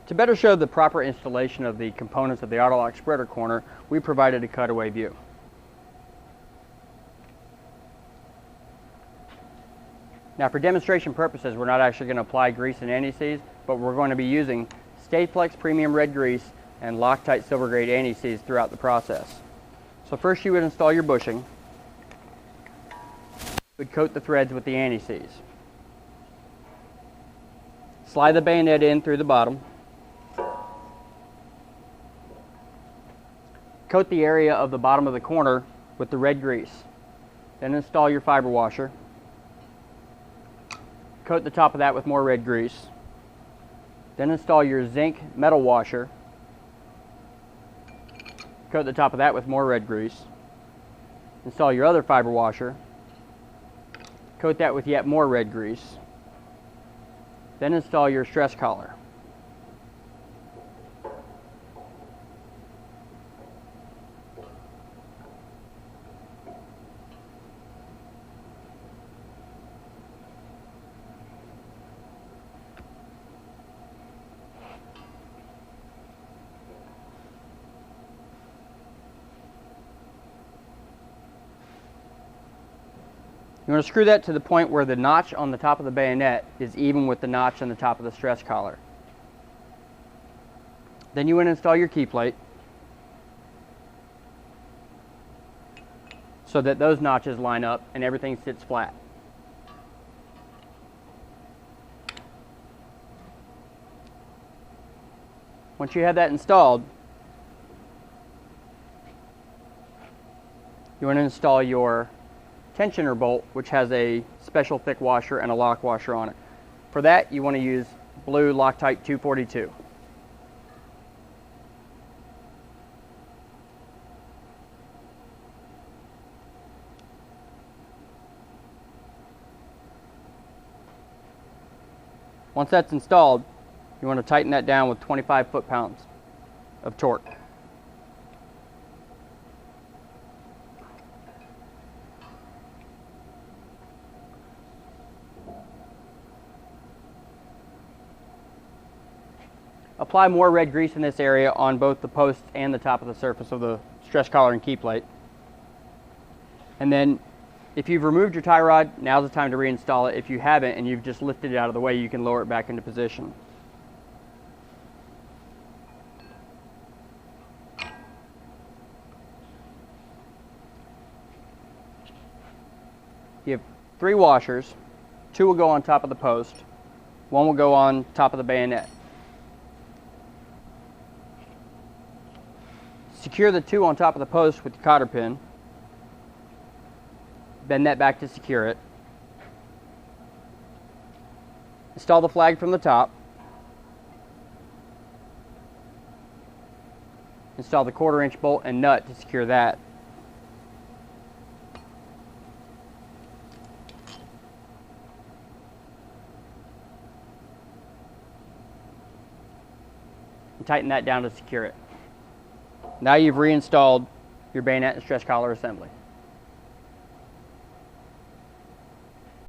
To better show the proper installation of the components of the Autoloc spreader corner, we provided a cutaway view. Now, for demonstration purposes, we're not actually going to apply grease and anti-seize, but we're going to be using Stayflex Premium Red Grease and Loctite Silver Grade anti-seize throughout the process. So first you would install your bushing. You would coat the threads with the anti-seize. Slide the bayonet in through the bottom. Coat the area of the bottom of the corner with the red grease. Then install your fiber washer. Coat the top of that with more red grease. Then install your zinc metal washer. Coat the top of that with more red grease. Install your other fiber washer. Coat that with yet more red grease. Then install your stress collar. You want to screw that to the point where the notch on the top of the bayonet is even with the notch on the top of the stress collar. Then you want to install your key plate so that those notches line up and everything sits flat. Once you have that installed, you want to install your tensioner bolt, which has a special thick washer and a lock washer on it. For that, you want to use blue Loctite 242. Once that's installed, you want to tighten that down with 25 foot-pounds of torque. Apply more red grease in this area on both the posts and the top of the surface of the stress collar and key plate. And then if you've removed your tie rod, now's the time to reinstall it. If you haven't and you've just lifted it out of the way, you can lower it back into position. You have 3 washers. 2 will go on top of the post. 1 will go on top of the bayonet. Secure the 2 on top of the post with the cotter pin. Bend that back to secure it. Install the flag from the top. Install the 1/4 inch bolt and nut to secure that. And tighten that down to secure it. Now you've reinstalled your bayonet and stress collar assembly.